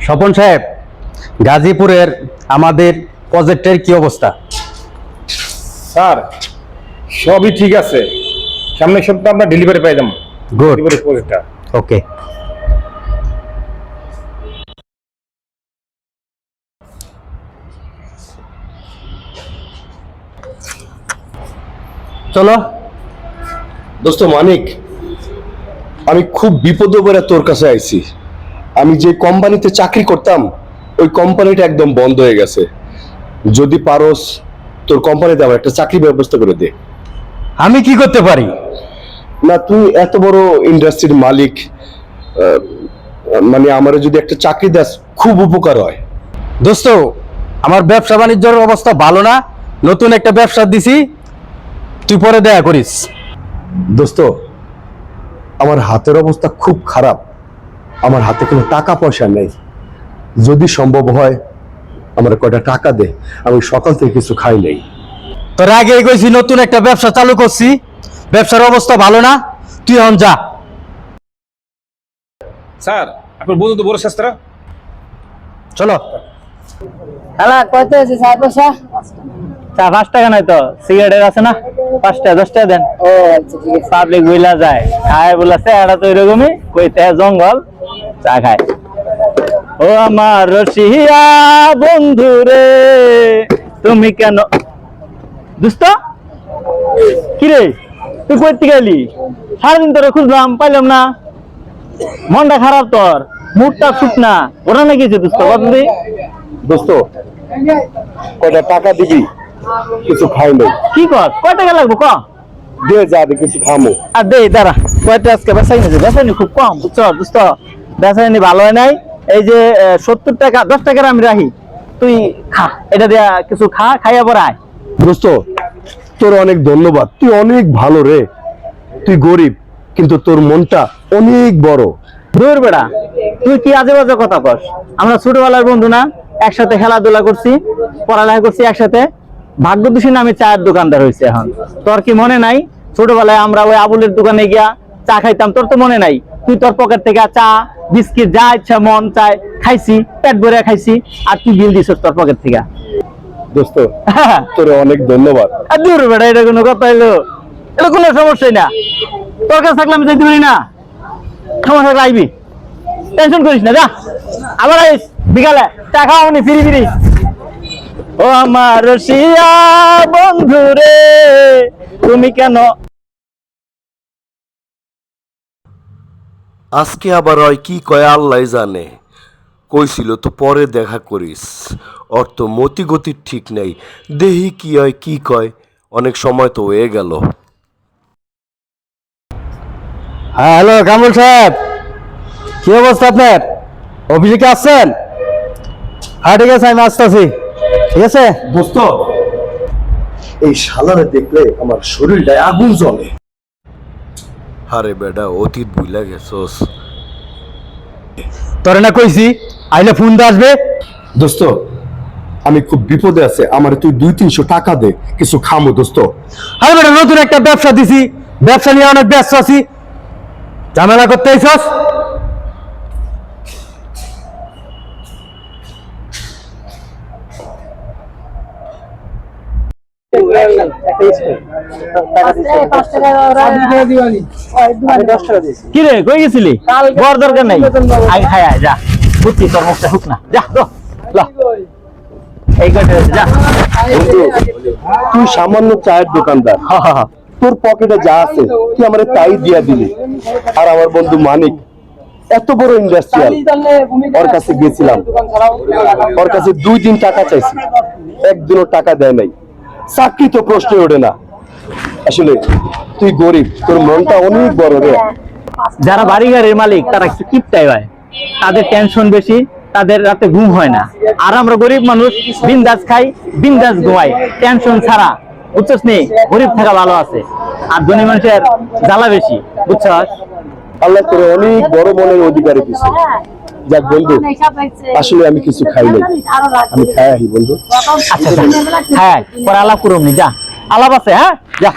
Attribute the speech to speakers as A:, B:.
A: স্বপন সাহেব, গাজীপুরের আমাদের প্রজেক্টের কি অবস্থা?
B: স্যার সবই ঠিক আছে, সামনের সপ্তাহে আমরা ডেলিভারি পাই যাবো।
A: গুড,
B: ডেলিভারি প্রজেক্টটা
A: ওকে। চলো।
C: দোস্ত মানিক, আমি খুব বিপদে পড়ে তোর কাছে আইছি। আমি যে কোম্পানিতে চাকরি করতাম ওই কোম্পানিটা একদম বন্ধ হয়ে গেছে। যদি পারোস তোর কোম্পানিতে আমার একটা চাকরি ব্যবস্থা করে দে।
A: আমি কি করতে পারি?
C: না, তুই এত বড় ইন্ডাস্ট্রির মালিক, মানে আমার যদি একটা চাকরি দাস খুব উপকার হয়।
A: দোস্ত, আমার ব্যবসা বাণিজ্যের অবস্থা ভালো না, নতুন একটা ব্যবসা দিছি, তুই পরে দেখা করিস।
C: দোস্ত, আমার হাতের অবস্থা খুব খারাপ, আমার হাতে কোনো টাকা পয়সা নেই। যদি সম্ভব হয় আমার কয়টা টাকা দে, আমি সকাল থেকে কিছু খাই নেই।
A: তোর আগে কইছি নতুন একটা ব্যবসা চালু করছি, ব্যবসার অবস্থা ভালো না, তুই এখন যা।
B: স্যার আপনার বন্ধু তো বড় শাস্ত্রা।
A: চলো।
D: হ্যালো, কত আছে স্যার পয়সা?
E: চা 5 টাকা নাই তো, সিগারেটের আছে না 5 টাকা 10 টাকা দেন।
D: ও আচ্ছা, ঠিক আছে।
E: পাবলিক বইলা যায় খায় বলাছে এটা তো এরকমই কইতে জঙ্গল চা খায়। ও আমার রসিয়া বন্ধু রে তুমি কেন দোস্ত, কি রে তুই কই থেকে এলি? সারাদিন তোরে খুঁজলাম পাইলাম না, মনটা খারাপ তোর, মুডটা শুক না, ওরা নাকি দোস্ত বদলি।
C: দোস্ত, কয়টা টাকা দিবি? কিছু খাই নেই।
E: কি কর, কয় টাকা লাগবো ক?
C: দে যাবে, কিছু খামো।
E: আর দে দাঁড়া, কয়টা আজকে বেসাইনি খুব কম বুঝছো দোস্ত, বেসাইনি ভালো হয় নাই। এই যে 70 টাকা 10 টাকার আমি রাখি, তুই খা, এটা দিয়া কিছু খা, খাইয়া পর আয়।
C: দোস্ত, তোর অনেক ধন্যবাদ, তুই অনেক ভালো রে। তুই গরিব কিন্তু তোর মনটা অনেক বড়।
E: দূর বেড়া, তুই কি আজে বাজে কথা কস? আমরা ছোটবেলার বন্ধু না, একসাথে খেলাধুলা করছি, পড়ালেখা করছি একসাথে। ভাগ্য দোষী না আমি চায়ের দোকানদার হয়েছি এখন। তোর কি মনে নাই ছোটবেলায় আমরা ওই আবুলের দোকানে গিয়া চা খাইতাম? তোর তো মনে নাই, তুই তোর পকেট থেকে চা বিস্কিট যা ইচ্ছা মন চায় খাইছি, পেট ভরে খাইছি, আর তুই বিল দিছিস তোর পকেট থেকে।
C: দোস্ত, তোর অনেক ধন্যবাদ।
E: আর দূর বেড়া, এটা কোনো কথা হইলো? এটা কোনো সমস্যাই না, তোর কাছে থাকলে আমি যাইতে পারি না, সমস্যা থাকলে আইবি, টেনশন করিস না, যা আবার আইস বিকালে, চা খাওয়া নি ফিরি ফিরি। ও আমার রসিয়া বন্ধু রে তুমি কেন।
C: আজকে আবার ওই কি কয় আল্লাহ জানে। কইছিল তো পরে দেখা করিস, ওর তো মতি গতির ঠিক নেই। দেহি কি হয় কি কয়, অনেক সময় তো হয়ে গেল।
A: হ্যাঁ, হ্যালো কামরুল সাহেব, কি অবস্থা আপনার? অফিসে কি আসছেন? হ্যাঁ ঠিক আছে, আমি আসতেছি। ঠিক আছে
C: দোস্ত, এই শালারে দেখলে আমার শরীরটা আগুন জ্বলে। আরে বেটা, অতীত ভুলে গেছস।
A: তোরে না কইছি আইলে ফোন দিয়ে আসবে।
C: দোস্ত, আমি খুব বিপদে আছে, আমার তুই 200-300 টাকা দে, কিছু খামো দোস্ত।
A: আরে বেটা, নতুন একটা ব্যবসা দিছি, ব্যবসা নিয়ে অনেক ব্যস্ত আছি, ঝামেলা করতে আইছস?
E: কি রে কই গেছিলি? বর দরকার নাই, আগে খাই আয়, যা বুঝছি তোর মুখটা হুক না, যা ল এই কটা যা।
C: তুই সামান্য চায়ের দোকানদার, তোর পকেটে যা আছে তুই আমার তাই দিয়া দিলি। আর আমার বন্ধু মানিক এত বড় ইন্ডাস্ট্রিয়াল, ওর কাছে গেছিলাম, ওর কাছে 2 দিন টাকা চাইছি, একদিনও টাকা দেয় নাই। চাকরি তো প্রশ্ন ওঠে না। আসলে তুই গরিব, তোর মনটা অনেক বড় রে।
E: যারা বাড়ি গাড়ির মালিক তারা একটু কিপটাই হয়, তাদের টেনশন বেশি, তাদের রাতে ঘুম হয় না। আর আমরা গরিব মানুষ বিন্দাস খাই বিন্দাস ঘুমাই, টেনশন ছাড়া, বুঝছস নি? গরিব থাকা ভালো আছে, আর ধনী মানুষের জ্বালা বেশি, বুঝছস?
C: আল্লাহ তোর অনেক বড় মনের অধিকারী দিছে। যাক বন্ধু, আসলে আমি কিছু খাই নাই, আমি খাই আহি বন্ধু।
E: আচ্ছা হ্যাঁ, পরে আলাপ করুন, যা আলাপ আছে, হ্যাঁ যা।